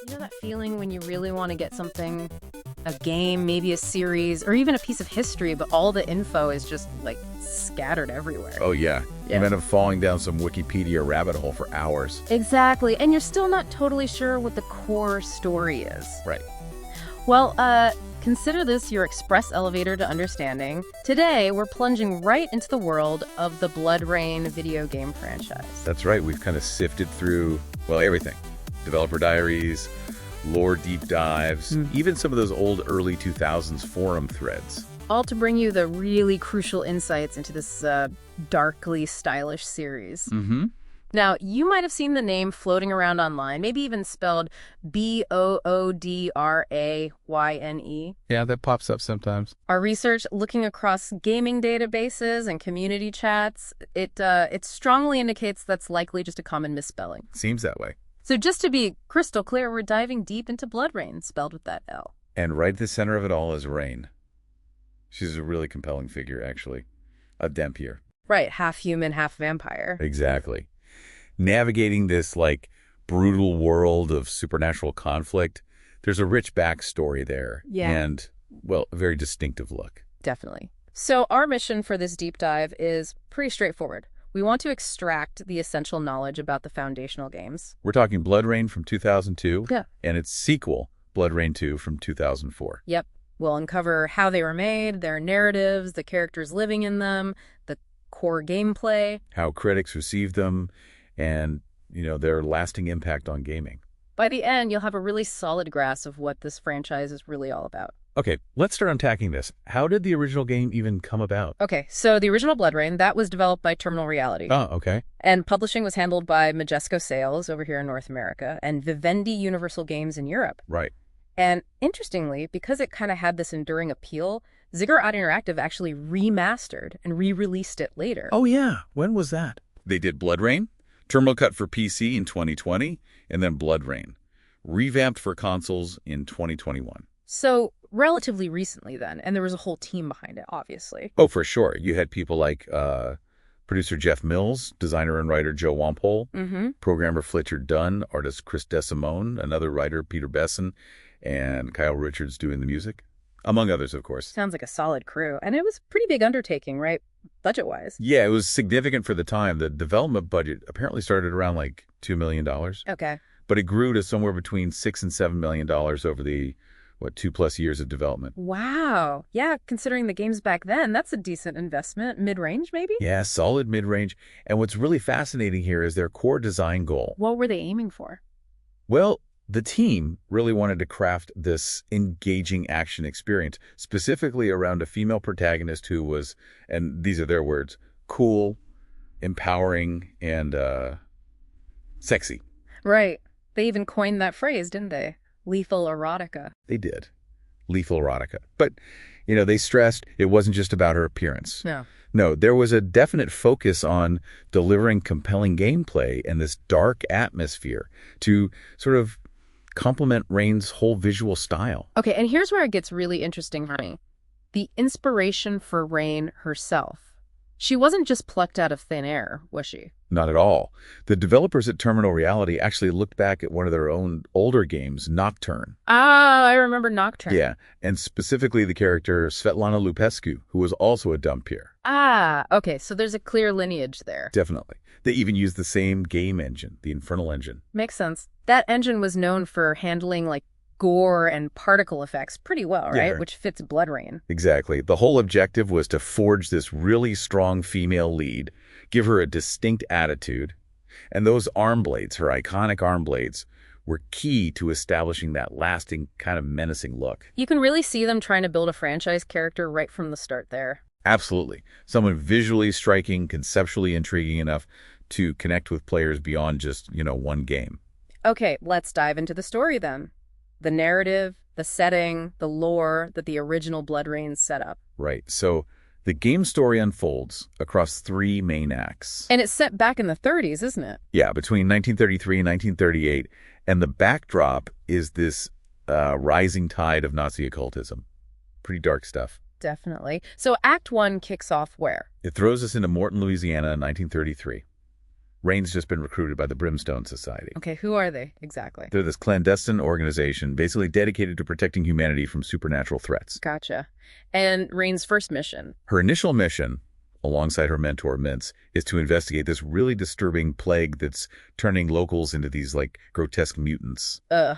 You know that feeling when you really want to get something, a game, maybe a series, or even a piece of history, but all the info is just, like, scattered everywhere? Oh, yeah. You end up falling down some Wikipedia rabbit hole for hours. Exactly, and you're still not totally sure what the core story is. Right. Well, consider this your express elevator to understanding. Today, we're plunging right into the world of the Bloodrayne video game franchise. That's right. We've kind of sifted through, well, everything. Developer diaries, lore deep dives, even some of those old early 2000s forum threads. All to bring you the really crucial insights into this darkly stylish series. Mm-hmm. Now, you might have seen the name floating around online, maybe even spelled Boodrayne. Yeah, that pops up sometimes. Our research, looking across gaming databases and community chats, it strongly indicates that's likely just a common misspelling. Seems that way. So just to be crystal clear, we're diving deep into Bloodrayne, spelled with that L. And right at the center of it all is Rain. She's a really compelling figure, actually. A Dempier. Right, half human, half vampire. Exactly. Navigating this, like, brutal world of supernatural conflict, there's a rich backstory there. Yeah. And, well, a very distinctive look. Definitely. So our mission for this deep dive is pretty straightforward. We want to extract the essential knowledge about the foundational games. We're talking Bloodrayne from 2002. Yeah. And its sequel, Bloodrayne 2 from 2004. Yep. We'll uncover how they were made, their narratives, the characters living in them, the core gameplay. How critics received them, and, their lasting impact on gaming. By the end, you'll have a really solid grasp of what this franchise is really all about. Okay, let's start unpacking this. How did the original game even come about? Okay, so the original Bloodrayne, that was developed by Terminal Reality. Oh, okay. And publishing was handled by Majesco Sales over here in North America and Vivendi Universal Games in Europe. Right. And interestingly, because it kind of had this enduring appeal, Ziggurat Interactive actually remastered and re-released it later. Oh, yeah. When was that? They did Bloodrayne, Terminal Cut for PC in 2020, and then Bloodrayne, revamped for consoles in 2021. So relatively recently then, and there was a whole team behind it, obviously. Oh, for sure. You had people like producer Jeff Mills, designer and writer Joe Wampole, programmer Fletcher Dunn, artist Chris DeSimone, another writer Peter Besson, and Kyle Richards doing the music, among others, of course. Sounds like a solid crew. And it was a pretty big undertaking, right? Budget-wise. Yeah, it was significant for the time. The development budget apparently started around like $2 million. Okay. But it grew to somewhere between $6 and $7 million over the 2+ years of development. Wow. Yeah, considering the games back then, that's a decent investment. Mid-range, maybe? Yeah, solid mid-range. And what's really fascinating here is their core design goal. What were they aiming for? Well, the team really wanted to craft this engaging action experience, specifically around a female protagonist who was, and these are their words, cool, empowering, and sexy. Right. They even coined that phrase, didn't they? Lethal erotica. They did. Lethal erotica. But, they stressed it wasn't just about her appearance. No, there was a definite focus on delivering compelling gameplay and this dark atmosphere to sort of complement Rain's whole visual style. Okay, and here's where it gets really interesting for me. The inspiration for Rain herself. She wasn't just plucked out of thin air, was she? Not at all. The developers at Terminal Reality actually looked back at one of their own older games, Nocturne. Ah, I remember Nocturne. Yeah, and specifically the character Svetlana Lupescu, who was also a Dempier. Ah, okay, so there's a clear lineage there. Definitely. They even used the same game engine, the Infernal engine. Makes sense. That engine was known for handling, like, gore and particle effects pretty well, right? Yeah. Which fits Bloodrayne. Exactly. The whole objective was to forge this really strong female lead, give her a distinct attitude, and those arm blades, her iconic arm blades, were key to establishing that lasting, kind of menacing look. You can really see them trying to build a franchise character right from the start there. Absolutely. Someone visually striking, conceptually intriguing enough to connect with players beyond just, one game. Okay, let's dive into the story then. The narrative, the setting, the lore that the original Bloodrayne set up. Right. So the game story unfolds across 3 main acts. And it's set back in the 30s, isn't it? Yeah, between 1933 and 1938. And the backdrop is this rising tide of Nazi occultism. Pretty dark stuff. Definitely. So Act 1 kicks off where? It throws us into Morton, Louisiana in 1933. Rayne's just been recruited by the Brimstone Society. Okay, who are they exactly? They're this clandestine organization basically dedicated to protecting humanity from supernatural threats. Gotcha. And Rayne's first mission? Her initial mission, alongside her mentor, Mintz, is to investigate this really disturbing plague that's turning locals into these, grotesque mutants. Ugh.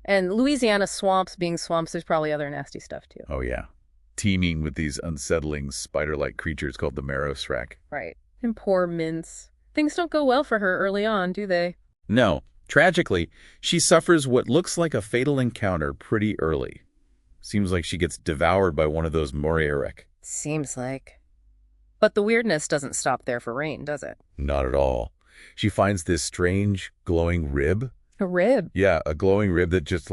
And Louisiana swamps being swamps, there's probably other nasty stuff, too. Oh, yeah. Teeming with these unsettling spider-like creatures called the Marrowsrack. Right. And poor Mintz. Things don't go well for her early on, do they? No. Tragically, she suffers what looks like a fatal encounter pretty early. Seems like she gets devoured by one of those Moriarek. Seems like. But the weirdness doesn't stop there for Rayne, does it? Not at all. She finds this strange, glowing rib. A rib? Yeah, a glowing rib that just,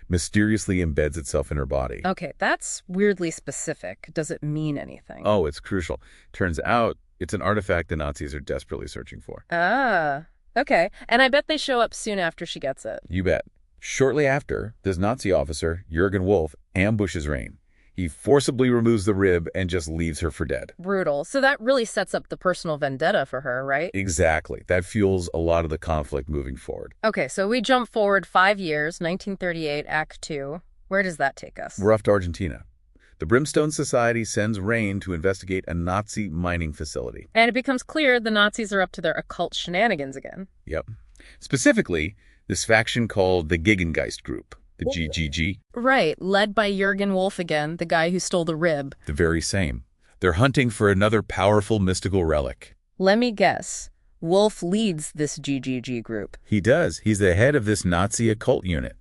mysteriously embeds itself in her body. Okay, that's weirdly specific. Does it mean anything? Oh, it's crucial. Turns out it's an artifact the Nazis are desperately searching for. Ah, okay. And I bet they show up soon after she gets it. You bet. Shortly after, this Nazi officer, Jürgen Wolf, ambushes Rayne. He forcibly removes the rib and just leaves her for dead. Brutal. So that really sets up the personal vendetta for her, right? Exactly. That fuels a lot of the conflict moving forward. Okay, so we jump forward 5 years, 1938, Act 2. Where does that take us? We're off to Argentina. The Brimstone Society sends Rayne to investigate a Nazi mining facility. And it becomes clear the Nazis are up to their occult shenanigans again. Yep. Specifically, this faction called the Gegengeist Group. The GGG. Right, led by Jürgen Wolf again, the guy who stole the rib. The very same. They're hunting for another powerful mystical relic. Let me guess. Wolf leads this GGG group. He does. He's the head of this Nazi occult unit.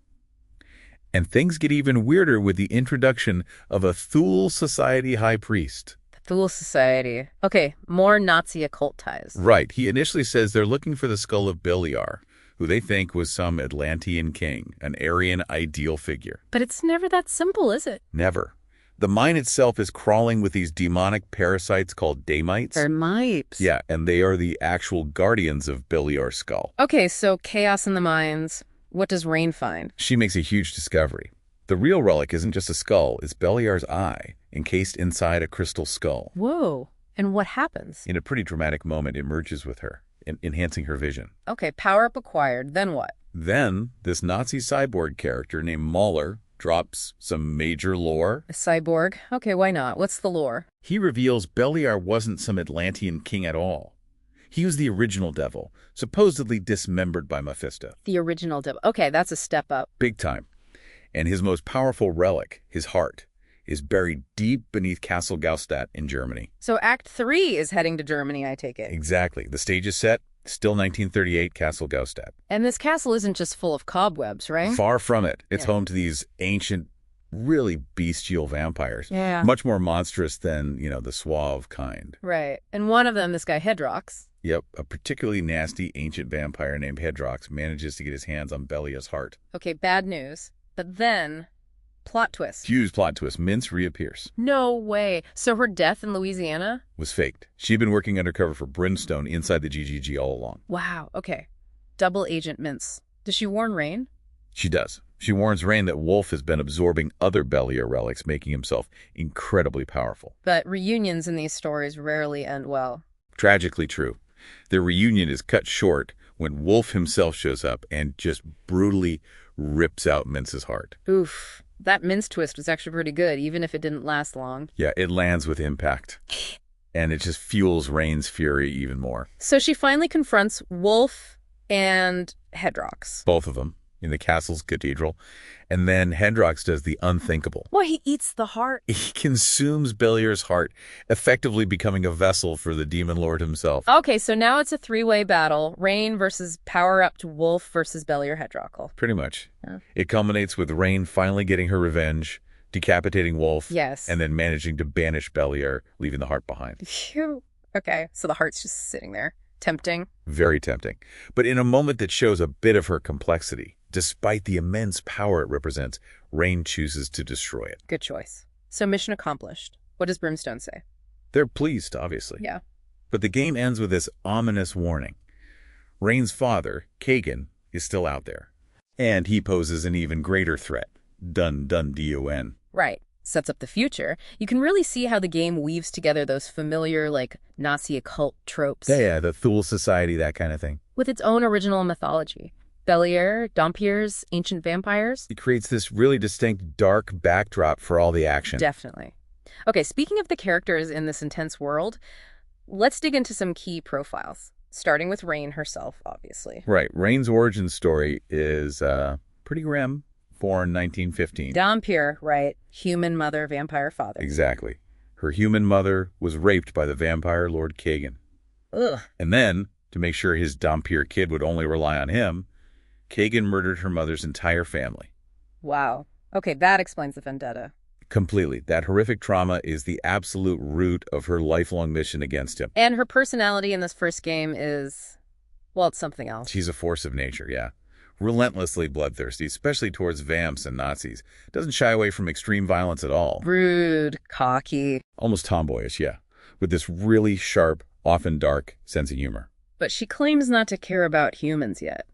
And things get even weirder with the introduction of a Thule Society high priest. The Thule Society. Okay, more Nazi occult ties. Right. He initially says they're looking for the skull of Beliar, who they think was some Atlantean king, an Aryan ideal figure. But it's never that simple, is it? Never. The mine itself is crawling with these demonic parasites called Damites. Termites. Yeah, and they are the actual guardians of Beliar's skull. Okay, so chaos in the mines. What does Rayne find? She makes a huge discovery. The real relic isn't just a skull, it's Beliar's eye, encased inside a crystal skull. Whoa. And what happens? In a pretty dramatic moment, it merges with her, enhancing her vision. Okay, power-up acquired. Then what? Then, this Nazi cyborg character named Mahler drops some major lore. A cyborg? Okay, why not? What's the lore? He reveals Beliar wasn't some Atlantean king at all. He was the original devil, supposedly dismembered by Mephisto. The original devil. Okay, that's a step up. Big time. And his most powerful relic, his heart, is buried deep beneath Castle Gaustadt in Germany. So Act 3 is heading to Germany, I take it. Exactly. The stage is set. Still 1938, Castle Gaustadt. And this castle isn't just full of cobwebs, right? Far from it. It's home to these ancient, really bestial vampires. Yeah. Much more monstrous than, the suave kind. Right. And one of them, this guy Hedrox. Yep. A particularly nasty ancient vampire named Hedrox manages to get his hands on Beliar's heart. Okay, bad news. But then, plot twist. Huge plot twist. Mintz reappears. No way. So her death in Louisiana? Was faked. She'd been working undercover for Brimstone inside the GGG all along. Wow. Okay. Double agent Mintz. Does she warn Rayne? She does. She warns Rayne that Wolf has been absorbing other Beliar relics, making himself incredibly powerful. But reunions in these stories rarely end well. Tragically true. Their reunion is cut short when Wolf himself shows up and just brutally rips out Mintz's heart. Oof. That Mintz twist was actually pretty good, even if it didn't last long. Yeah, it lands with impact. And it just fuels Rayne's fury even more. So she finally confronts Wolf and Hedrox. Both of them in the castle's cathedral. And then Hedrox does the unthinkable. Well, he eats the heart. He consumes Beliar's heart, effectively becoming a vessel for the demon lord himself. Okay, so now it's a three-way battle. Rayne versus power-up Wolf versus Beliar Hedrockle. Pretty much. Yeah. It culminates with Rayne finally getting her revenge, decapitating Wolf, yes, and then managing to banish Beliar, leaving the heart behind. Phew. Okay, so the heart's just sitting there. Tempting. Very tempting. But in a moment that shows a bit of her complexity, despite the immense power it represents, Rayne chooses to destroy it. Good choice. So mission accomplished. What does Brimstone say? They're pleased, obviously. Yeah. But the game ends with this ominous warning. Rayne's father, Kagan, is still out there. And he poses an even greater threat. Dun-dun-D-O-N. Right. sets up the future, you can really see how the game weaves together those familiar, like, Nazi occult tropes. Yeah, the Thule Society, that kind of thing. With its own original mythology. Belier, Dompiers, ancient vampires. It creates this really distinct dark backdrop for all the action. Definitely. Okay, speaking of the characters in this intense world, let's dig into some key profiles, starting with Rayne herself, obviously. Right. Rayne's origin story is pretty grim. Born 1915. Dompier, right. Human mother, vampire father. Exactly. Her human mother was raped by the vampire Lord Kagan. Ugh. And then, to make sure his Dompier kid would only rely on him, Kagan murdered her mother's entire family. Wow. Okay, that explains the vendetta. Completely. That horrific trauma is the absolute root of her lifelong mission against him. And her personality in this first game is, well, it's something else. She's a force of nature, yeah. Relentlessly bloodthirsty, especially towards vamps and Nazis. Doesn't shy away from extreme violence at all. Rude, cocky. Almost tomboyish, yeah. With this really sharp, often dark sense of humor. But she claims not to care about humans yet.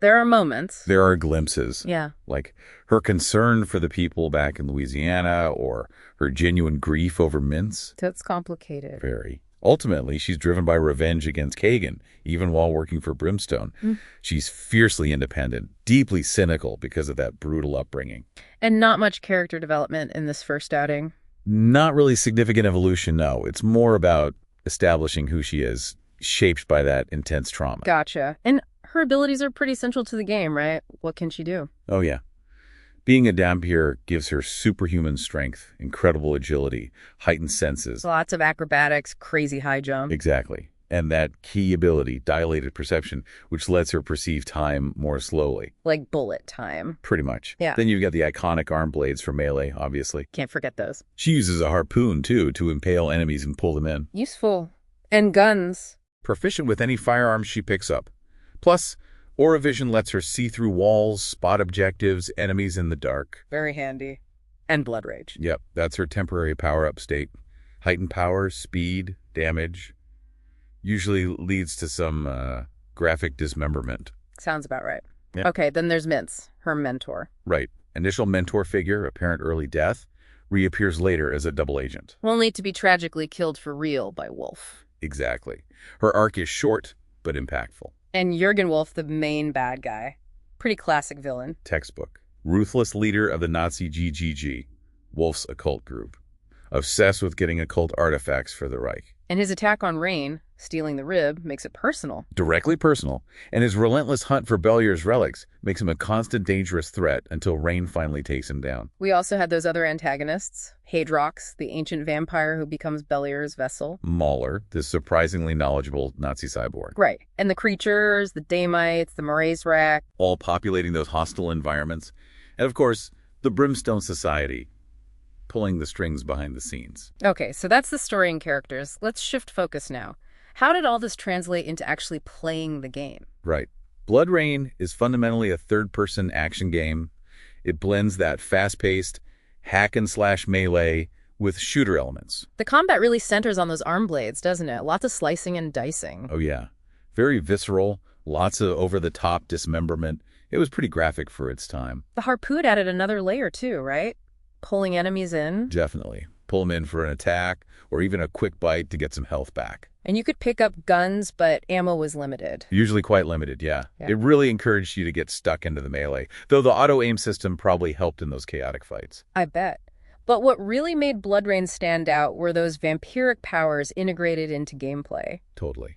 There are moments. There are glimpses. Yeah. Like her concern for the people back in Louisiana or her genuine grief over mints. That's complicated. Very. Ultimately, she's driven by revenge against Kagan, even while working for Brimstone. She's fiercely independent, deeply cynical because of that brutal upbringing. And not much character development in this first outing. Not really significant evolution, no. It's more about establishing who she is, shaped by that intense trauma. Gotcha. And her abilities are pretty central to the game, right? What can she do? Oh, yeah. Being a Dompier gives her superhuman strength, incredible agility, heightened senses. Lots of acrobatics, crazy high jump. Exactly. And that key ability, dilated perception, which lets her perceive time more slowly. Like bullet time. Pretty much. Yeah. Then you've got the iconic arm blades for melee, obviously. Can't forget those. She uses a harpoon, too, to impale enemies and pull them in. Useful. And guns. Proficient with any firearms she picks up. Plus, Aura Vision lets her see through walls, spot objectives, enemies in the dark. Very handy. And Blood Rage. Yep, that's her temporary power-up state. Heightened power, speed, damage. Usually leads to some graphic dismemberment. Sounds about right. Yep. Okay, then there's Mintz, her mentor. Right. Initial mentor figure, apparent early death, reappears later as a double agent. Only to be tragically killed for real by Wolf. Exactly. Her arc is short, but impactful. And Jurgen Wolf, the main bad guy. Pretty classic villain. Textbook. Ruthless leader of the Nazi GGG, Wolf's occult group. Obsessed with getting occult artifacts for the Reich. And his attack on Rayne, stealing the rib, makes it personal. Directly personal. And his relentless hunt for Belier's relics makes him a constant dangerous threat until Rayne finally takes him down. We also had those other antagonists. Hadrox, the ancient vampire who becomes Belier's vessel. Mauler, this surprisingly knowledgeable Nazi cyborg. Right. And the creatures, the Damites, the Moraes Rack. All populating those hostile environments. And of course, the Brimstone Society, pulling the strings behind the scenes. Okay, so that's the story and characters. Let's shift focus now. How did all this translate into actually playing the game? Right. Bloodrayne is fundamentally a third-person action game. It blends that fast-paced hack-and-slash melee with shooter elements. The combat really centers on those arm blades, doesn't it? Lots of slicing and dicing. Oh, yeah. Very visceral, lots of over-the-top dismemberment. It was pretty graphic for its time. The harpoon added another layer too, right? Pulling enemies in. Definitely. Pull them in for an attack or even a quick bite to get some health back. And you could pick up guns, but ammo was limited. Usually quite limited, yeah. It really encouraged you to get stuck into the melee, though the auto-aim system probably helped in those chaotic fights. I bet. But what really made Bloodrayne stand out were those vampiric powers integrated into gameplay. Totally.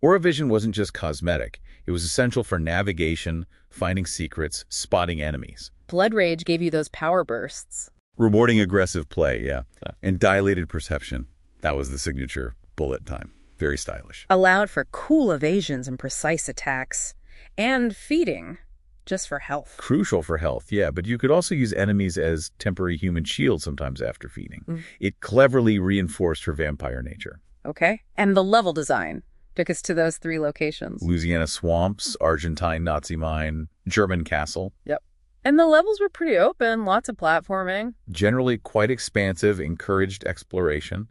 Aura Vision wasn't just cosmetic. It was essential for navigation, finding secrets, spotting enemies. Blood Rage gave you those power bursts. Rewarding aggressive play, yeah. And dilated perception. That was the signature bullet time. Very stylish. Allowed for cool evasions and precise attacks. And feeding, just for health. Crucial for health, yeah. But you could also use enemies as temporary human shields sometimes after feeding. It cleverly reinforced her vampire nature. Okay. And the level design took us to those 3 locations. Louisiana swamps, Argentine Nazi mine, German castle. Yep. And the levels were pretty open, lots of platforming. Generally quite expansive, encouraged exploration.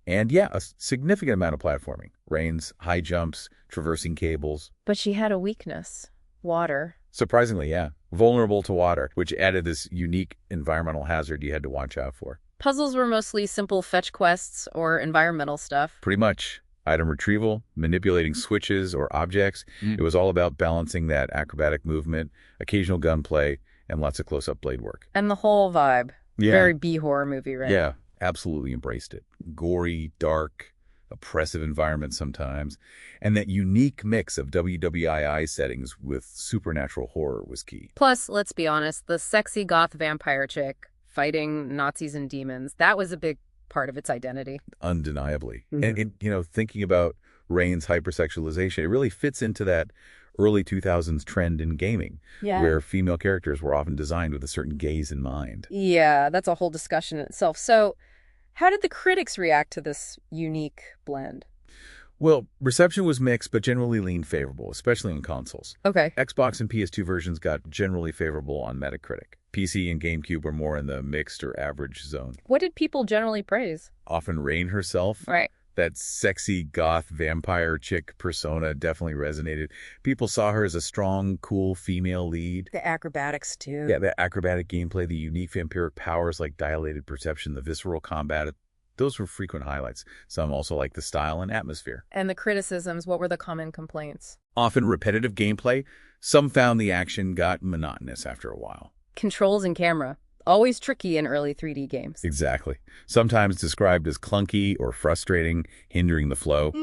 And yeah, a significant amount of platforming. Rayne's, high jumps, traversing cables. But she had a weakness. Water. Surprisingly, yeah. Vulnerable to water, which added this unique environmental hazard you had to watch out for. Puzzles were mostly simple fetch quests or environmental stuff. Pretty much. Item retrieval, manipulating switches or objects. It was all about balancing that acrobatic movement, occasional gunplay, and lots of close-up blade work. And the whole vibe. Yeah. Very B-horror movie, right? Yeah, absolutely embraced it. Gory, dark, oppressive environment sometimes. And that unique mix of WWII settings with supernatural horror was key. Plus, let's be honest, the sexy goth vampire chick fighting Nazis and demons, that was a big part of its identity. Undeniably. And, thinking about Rayne's hypersexualization, it really fits into that early 2000s trend in gaming, where female characters were often designed with a certain gaze in mind. Yeah, that's a whole discussion in itself. So, how did the critics react to this unique blend? Well, reception was mixed, but generally leaned favorable, especially on consoles. Okay. Xbox and PS2 versions got generally favorable on Metacritic. PC and GameCube were more in the mixed or average zone. What did people generally praise? Often Rayne herself. Right. That sexy goth vampire chick persona definitely resonated. People saw her as a strong, cool female lead. The acrobatics, too. Yeah, the acrobatic gameplay, the unique vampiric powers like dilated perception, the visceral combat. Those were frequent highlights. Some also liked the style and atmosphere. And the criticisms, what were the common complaints? Often repetitive gameplay. Some found the action got monotonous after a while. Controls and camera. Always tricky in early 3D games. Exactly. Sometimes described as clunky or frustrating, hindering the flow.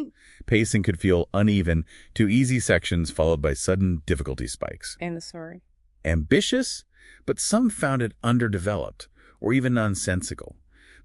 Pacing could feel uneven, too easy sections followed by sudden difficulty spikes. And the story. Ambitious, but some found it underdeveloped or even nonsensical.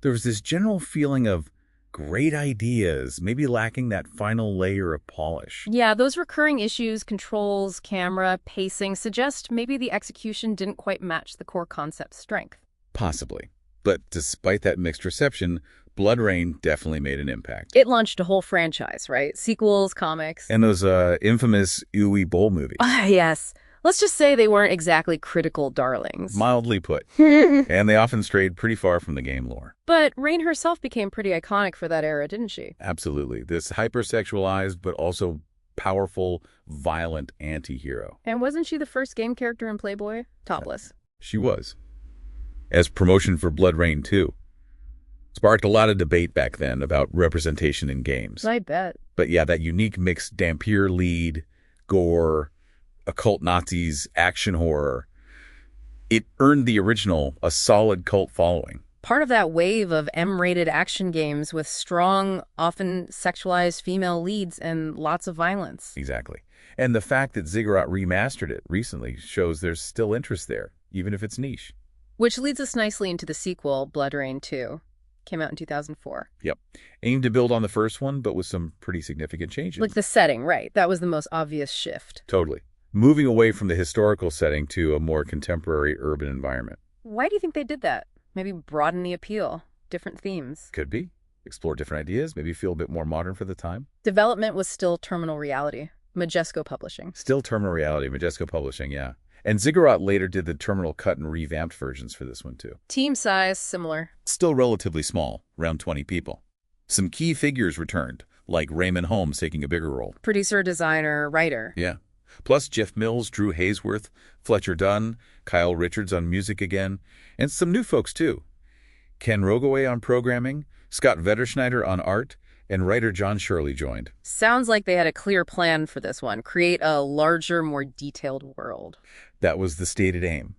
There was this general feeling of great ideas, maybe lacking that final layer of polish. Yeah, those recurring issues, controls, camera, pacing, suggest maybe the execution didn't quite match the core concept's strength. Possibly. But despite that mixed reception, Bloodrayne definitely made an impact. It launched a whole franchise, right? Sequels, comics. And those infamous Uwe Boll movies. Yes. Let's just say they weren't exactly critical darlings. Mildly put. And they often strayed pretty far from the game lore. But Rayne herself became pretty iconic for that era, didn't she? Absolutely. This hypersexualized but also powerful, violent anti-hero. And wasn't she the first game character in Playboy? Topless. She was. As promotion for Bloodrayne 2. Sparked a lot of debate back then about representation in games. I bet. But yeah, that unique mixed Dampier lead, gore, occult Nazis, action horror, it earned the original a solid cult following. Part of that wave of M-rated action games with strong, often sexualized female leads and lots of violence. Exactly. And the fact that Ziggurat remastered it recently shows there's still interest there, even if it's niche. Which leads us nicely into the sequel, Bloodrayne 2. Came out in 2004. Yep. Aimed to build on the first one, but with some pretty significant changes. Like the setting, right. That was the most obvious shift. Totally. Moving away from the historical setting to a more contemporary urban environment. Why do you think they did that? Maybe broaden the appeal, different themes. Could be. Explore different ideas, maybe feel a bit more modern for the time. Development was still Terminal Reality, Majesco Publishing. Still Terminal Reality, Majesco Publishing, yeah. And Ziggurat later did the Terminal cut and revamped versions for this one too. Team size, similar. Still relatively small, around 20 people. Some key figures returned, like Raymond Holmes taking a bigger role. Producer, designer, writer. Yeah. Plus Jeff Mills, Drew Haysworth, Fletcher Dunn, Kyle Richards on music again, and some new folks too. Ken Rogaway on programming, Scott Vetterschneider on art, and writer John Shirley joined. Sounds like they had a clear plan for this one, create a larger, more detailed world. That was the stated aim.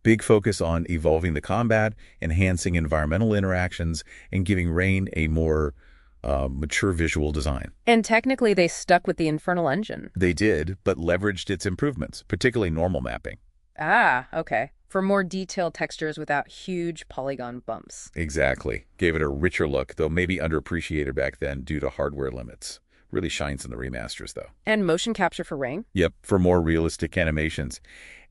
Big focus on evolving the combat, enhancing environmental interactions, and giving Rayne a more mature visual design. And technically they stuck with the Infernal engine. They did, but leveraged its improvements, particularly normal mapping. Ah, okay. For more detailed textures without huge polygon bumps. Exactly. Gave it a richer look, though maybe underappreciated back then due to hardware limits. Really shines in the remasters, though. And motion capture for Rayne? Yep, for more realistic animations.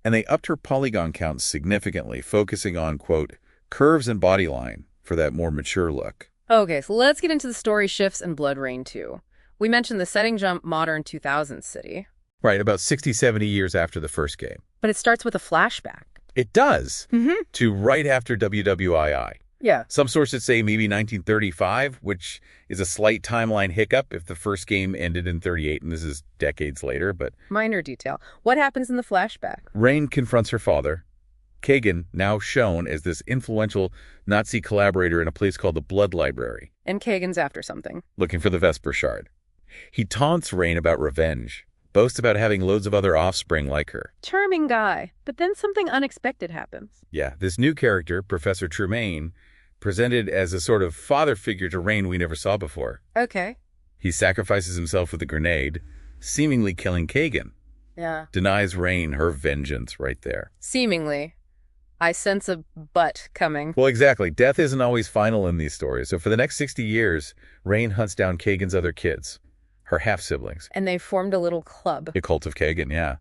And they upped her polygon count significantly, focusing on, quote, curves and body line for that more mature look. Okay, so let's get into the story shifts in Bloodrayne 2. We mentioned the setting jump modern 2000s city. Right, about 60, 70 years after the first game. But it starts with a flashback. It does, to right after WWII. Yeah. Some sources say maybe 1935, which is a slight timeline hiccup if the first game ended in 38, and this is decades later, but... Minor detail. What happens in the flashback? Raine confronts her father, Kagan, now shown as this influential Nazi collaborator in a place called the Blood Library. And Kagan's after something. Looking for the Vesper Shard. He taunts Raine about revenge, boasts about having loads of other offspring like her. Charming guy, but then something unexpected happens. Yeah, this new character, Professor Tremaine, presented as a sort of father figure to Raine we never saw before. Okay. He sacrifices himself with a grenade, seemingly killing Kagan. Yeah. Denies Raine her vengeance right there. Seemingly. I sense a but coming. Well, exactly. Death isn't always final in these stories. So for the next 60 years, Raine hunts down Kagan's other kids, her half-siblings. And they formed a little club. The Cult of Kagan, yeah.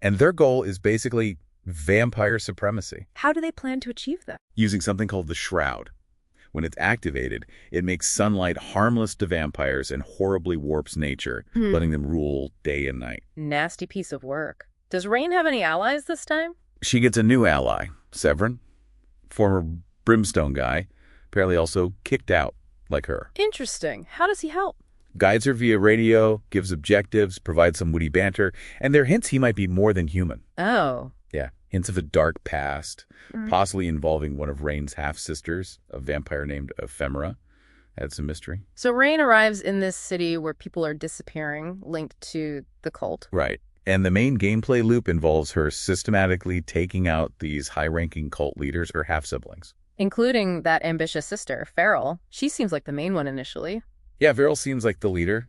And their goal is basically vampire supremacy. How do they plan to achieve that? Using something called the Shroud. When it's activated, it makes sunlight harmless to vampires and horribly warps nature, letting them rule day and night. Nasty piece of work. Does Raine have any allies this time? She gets a new ally, Severin, former Brimstone guy, apparently also kicked out like her. Interesting. How does he help? Guides her via radio, gives objectives, provides some witty banter, and there are hints he might be more than human. Oh. Yeah, hints of a dark past, possibly involving one of Raine's half-sisters, a vampire named Ephemera. Adds some mystery. So Raine arrives in this city where people are disappearing, linked to the cult. Right. And the main gameplay loop involves her systematically taking out these high-ranking cult leaders, her half-siblings. Including that ambitious sister, Farrell. She seems like the main one initially. Yeah, Farrell seems like the leader,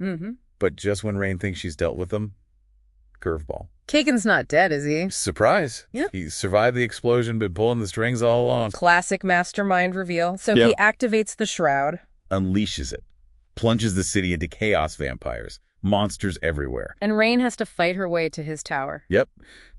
but just when Raine thinks she's dealt with them, curveball. Kagan's not dead, is he? Surprise. Yep. He survived the explosion, been pulling the strings all along. Classic mastermind reveal. So he activates the Shroud. Unleashes it. Plunges the city into chaos vampires. Monsters everywhere. And Raine has to fight her way to his tower. Yep.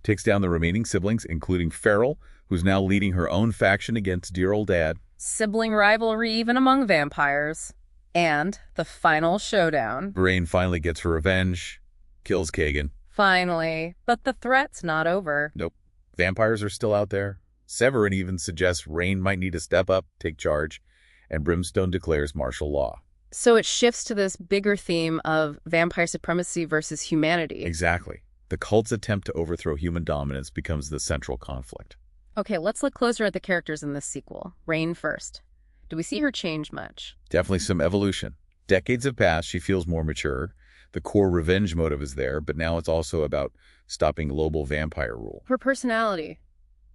Takes down the remaining siblings, including Farrell, who's now leading her own faction against dear old dad. Sibling rivalry even among vampires. And the final showdown. Raine finally gets her revenge. Kills Kagan. Finally. But the threat's not over. Nope. Vampires are still out there. Severin even suggests Raine might need to step up, take charge, and Brimstone declares martial law. So it shifts to this bigger theme of vampire supremacy versus humanity. Exactly. The cult's attempt to overthrow human dominance becomes the central conflict. Okay, let's look closer at the characters in this sequel. Raine first. Do we see her change much? Definitely some evolution. Decades have passed, she feels more mature. The core revenge motive is there, but now it's also about stopping global vampire rule. Her personality.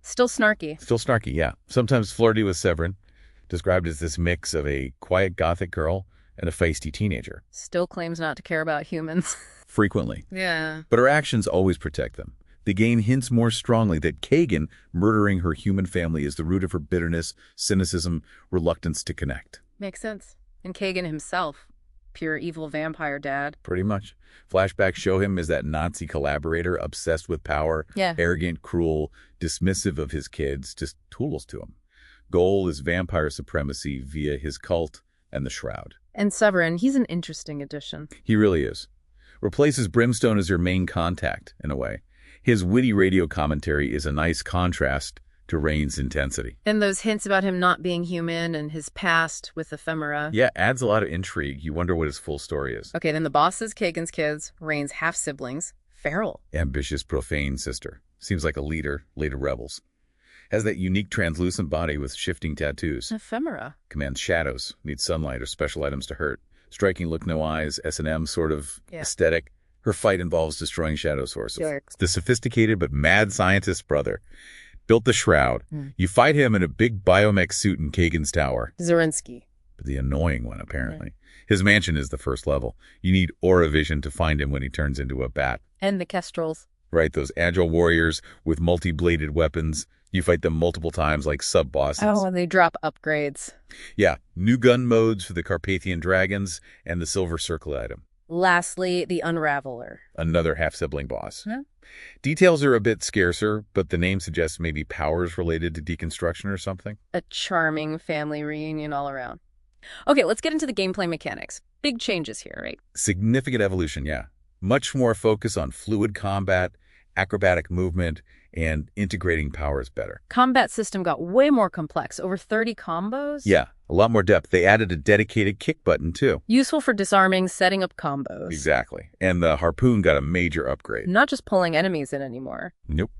Still snarky. Still snarky, yeah. Sometimes flirty with Severin, described as this mix of a quiet gothic girl and a feisty teenager. Still claims not to care about humans. Frequently. Yeah. But her actions always protect them. The game hints more strongly that Kagan murdering her human family is the root of her bitterness, cynicism, reluctance to connect. Makes sense. And Kagan himself. Pure evil vampire dad. Pretty much. Flashbacks show him as that Nazi collaborator, obsessed with power, arrogant, cruel, dismissive of his kids, just tools to him. Goal is vampire supremacy via his cult and the Shroud. And Severin, he's an interesting addition. He really is. Replaces Brimstone as her main contact, in a way. His witty radio commentary is a nice contrast to Raine's intensity. And those hints about him not being human and his past with Ephemera. Yeah, adds a lot of intrigue. You wonder what his full story is. Okay, then the boss is Kagan's kids, Raine's half-siblings, Farrell. Ambitious, profane sister. Seems like a leader, later rebels. Has that unique translucent body with shifting tattoos. Ephemera. Commands shadows, needs sunlight or special items to hurt. Striking look, no eyes, S&M sort of aesthetic. Her fight involves destroying shadow sources. Jerks. The sophisticated but mad scientist's brother built the Shroud. You fight him in a big biomech suit in Kagan's tower. Zorinsky. But the annoying one, apparently. His mansion is the first level. You need aura vision to find him when he turns into a bat. And the Kestrels. Right, those agile warriors with multi-bladed weapons. You fight them multiple times like sub-bosses. Oh, and they drop upgrades. Yeah, new gun modes for the Carpathian dragons and the Silver Circle item. Lastly, the Unraveler. Another half-sibling boss. Details are a bit scarcer, but the name suggests maybe powers related to deconstruction or something. A charming family reunion all around. Okay, let's get into the gameplay mechanics. Big changes here, right? Significant evolution, yeah. Much more focus on fluid combat, acrobatic movement, and integrating powers better. Combat system got way more complex, over 30 combos? Yeah, a lot more depth. They added a dedicated kick button, too. Useful for disarming, setting up combos. Exactly. And the harpoon got a major upgrade. Not just pulling enemies in anymore. Nope.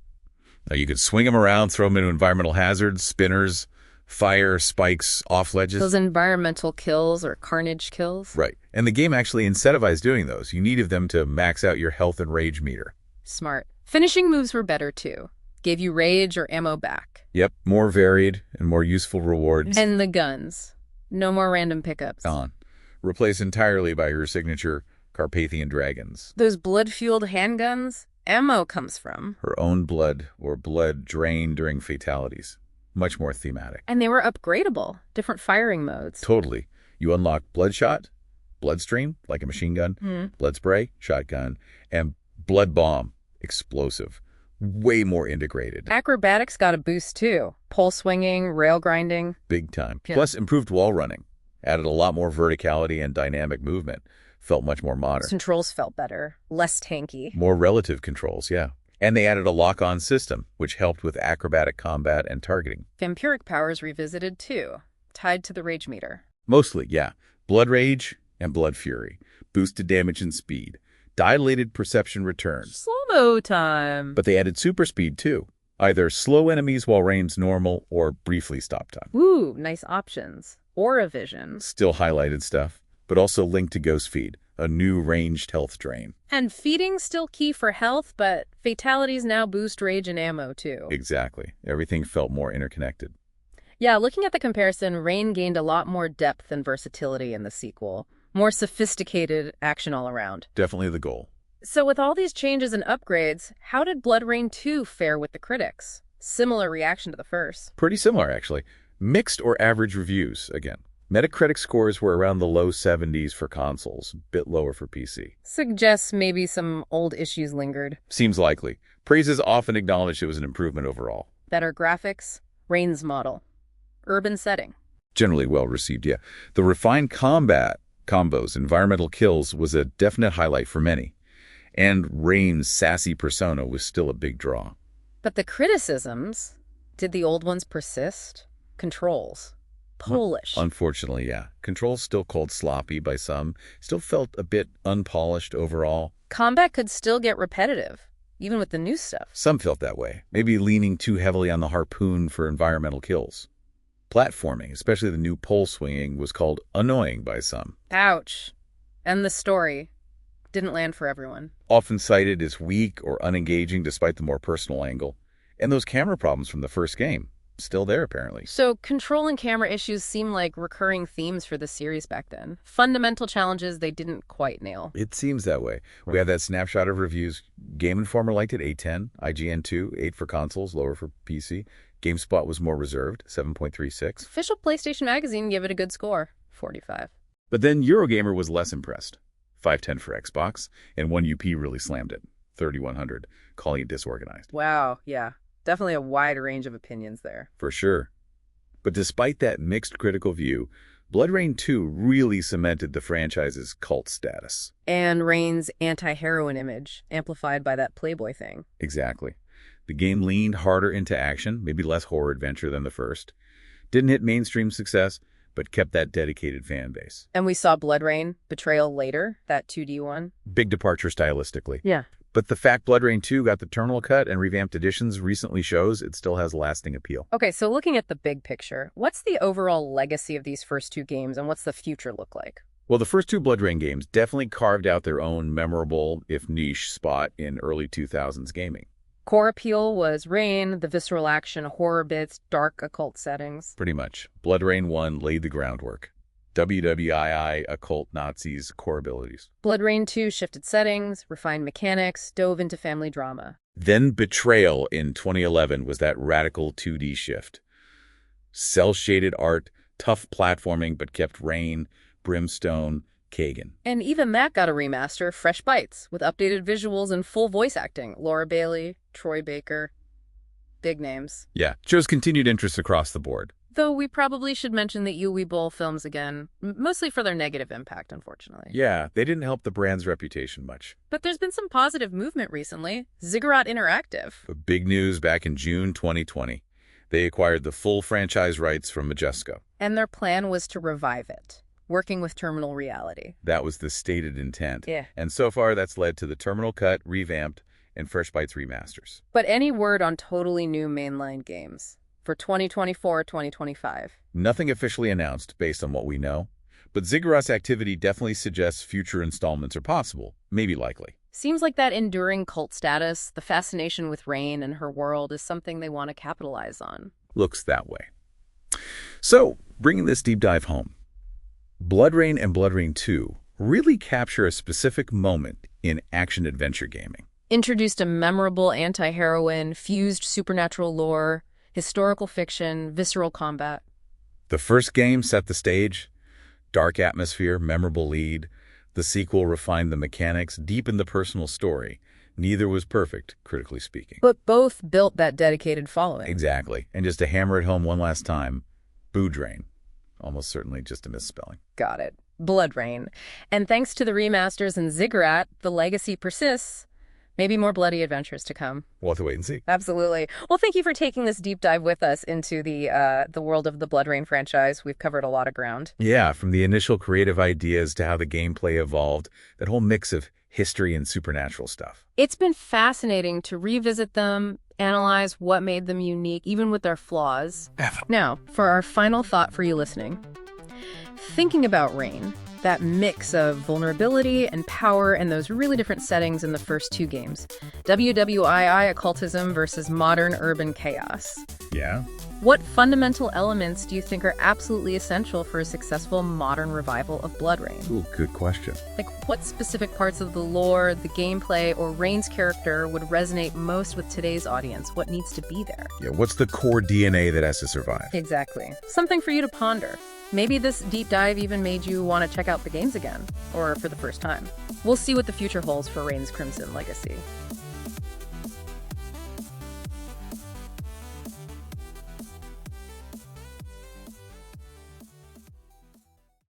Now you could swing them around, throw them into environmental hazards, spinners, fire, spikes, off ledges. Those environmental kills or carnage kills? Right. And the game actually incentivized doing those. You needed them to max out your health and rage meter. Smart. Finishing moves were better, too. Gave you rage or ammo back. Yep, more varied and more useful rewards. And the guns. No more random pickups. On. Replaced entirely by her signature Carpathian dragons. Those blood-fueled handguns? Ammo comes from. Her own blood or blood drained during fatalities. Much more thematic. And they were upgradable. Different firing modes. Totally. You unlock Bloodshot, Bloodstream, like a machine gun, Blood Spray, shotgun, and Blood Bomb, explosive. Way more integrated. Acrobatics got a boost too. Pole swinging, rail grinding. Big time. Yeah. Plus improved wall running. Added a lot more verticality and dynamic movement. Felt much more modern. Controls felt better. Less tanky. More relative controls, yeah. And they added a lock-on system, which helped with acrobatic combat and targeting. Vampiric powers revisited too. Tied to the rage meter. Mostly, yeah. Blood Rage and Blood Fury. Boosted damage and speed. Dilated perception return. Slow-mo time. But they added super speed, too. Either slow enemies while range's normal or briefly stop time. Ooh, nice options. Aura vision. Still highlighted stuff, but also linked to Ghost Feed, a new ranged health drain. And feeding still key for health, but fatalities now boost rage and ammo, too. Exactly. Everything felt more interconnected. Yeah, looking at the comparison, Rain gained a lot more depth and versatility in the sequel. More sophisticated action all around. Definitely the goal. So with all these changes and upgrades, how did Bloodrayne 2 fare with the critics? Similar reaction to the first. Pretty similar, actually. Mixed or average reviews, again. Metacritic scores were around the low 70s for consoles, a bit lower for PC. Suggests maybe some old issues lingered. Seems likely. Praises often acknowledged it was an improvement overall. Better graphics, Rain's model. Urban setting. Generally well received, yeah. The refined combat, combos, environmental kills was a definite highlight for many. And Rain's sassy persona was still a big draw. But the criticisms, did the old ones persist? Controls. Polish. Unfortunately, yeah. Controls still called sloppy by some. Still felt a bit unpolished overall. Combat could still get repetitive, even with the new stuff. Some felt that way. Maybe leaning too heavily on the harpoon for environmental kills. Platforming, especially the new pole swinging, was called annoying by some. Ouch. And the story didn't land for everyone. Often cited as weak or unengaging despite the more personal angle. And those camera problems from the first game. Still there, apparently. So control and camera issues seem like recurring themes for the series back then. Fundamental challenges they didn't quite nail. It seems that way. We have that snapshot of reviews. Game Informer liked it, 8.10. IGN 2, 8 for consoles, lower for PC. GameSpot was more reserved, 7.36. Official PlayStation Magazine gave it a good score, 45. But then Eurogamer was less impressed, 5.10 for Xbox, and 1UP really slammed it, 3,100, calling it disorganized. Wow, yeah. Definitely a wide range of opinions there. For sure. But despite that mixed critical view, Bloodrayne 2 really cemented the franchise's cult status. And Rain's anti-heroine image, amplified by that Playboy thing. Exactly. The game leaned harder into action, maybe less horror adventure than the first. Didn't hit mainstream success, but kept that dedicated fan base. And we saw Bloodrayne, Betrayal later, that 2D one. Big departure stylistically. Yeah. But the fact Bloodrayne 2 got the terminal cut and revamped editions recently shows it still has lasting appeal. Okay, so looking at the big picture, what's the overall legacy of these first two games and what's the future look like? Well, the first two Bloodrayne games definitely carved out their own memorable, if niche, spot in early 2000s gaming. Core appeal was Rain, the visceral action, horror bits, dark occult settings. Pretty much. Bloodrayne 1 laid the groundwork. WWII occult Nazis core abilities. Bloodrayne 2 shifted settings, refined mechanics, dove into family drama. Then Betrayal in 2011 was that radical 2D shift. Cell-shaded art, tough platforming, but kept Rain, Brimstone, Kagan. And even that got a remaster, fresh bites, with updated visuals and full voice acting. Laura Bailey, Troy Baker, big names. Yeah, shows continued interest across the board. Though we probably should mention the Yui Bowl films again, mostly for their negative impact, unfortunately. Yeah, they didn't help the brand's reputation much. But there's been some positive movement recently. Ziggurat Interactive. Big news back in June 2020. They acquired the full franchise rights from Majesco. And their plan was to revive it, working with Terminal Reality. That was the stated intent. Yeah. And so far, that's led to the Terminal Cut, Revamped, and Fresh Bites remasters. But any word on totally new mainline games for 2024-2025? Nothing officially announced based on what we know, but Ziggurat's activity definitely suggests future installments are possible, maybe likely. Seems like that enduring cult status, the fascination with Rain and her world, is something they want to capitalize on. Looks that way. So, bringing this deep dive home, Bloodrayne and Bloodrayne 2 really capture a specific moment in action-adventure gaming. Introduced a memorable anti-heroine, fused supernatural lore, historical fiction, visceral combat. The first game set the stage. Dark atmosphere, memorable lead. The sequel refined the mechanics, deepened the personal story. Neither was perfect, critically speaking. But both built that dedicated following. Exactly. And just to hammer it home one last time, Boodrayne. Almost certainly just a misspelling. Got it. Bloodrayne. And thanks to the remasters and Ziggurat, the legacy persists. Maybe more bloody adventures to come. We'll have to wait and see. Absolutely. Well, thank you for taking this deep dive with us into the world of the Bloodrayne franchise. We've covered a lot of ground. Yeah, from the initial creative ideas to how the gameplay evolved, that whole mix of history and supernatural stuff. It's been fascinating to revisit them, analyze what made them unique, even with their flaws. Now, for our final thought for you listening. Thinking about Rain, that mix of vulnerability and power and those really different settings in the first two games. WWII occultism versus modern urban chaos. Yeah? What fundamental elements do you think are absolutely essential for a successful modern revival of Bloodrayne? Ooh, good question. Like, what specific parts of the lore, the gameplay, or Rain's character would resonate most with today's audience? What needs to be there? Yeah, what's the core DNA that has to survive? Exactly. Something for you to ponder. Maybe this deep dive even made you want to check out the games again, or for the first time. We'll see what the future holds for Rain's Crimson legacy.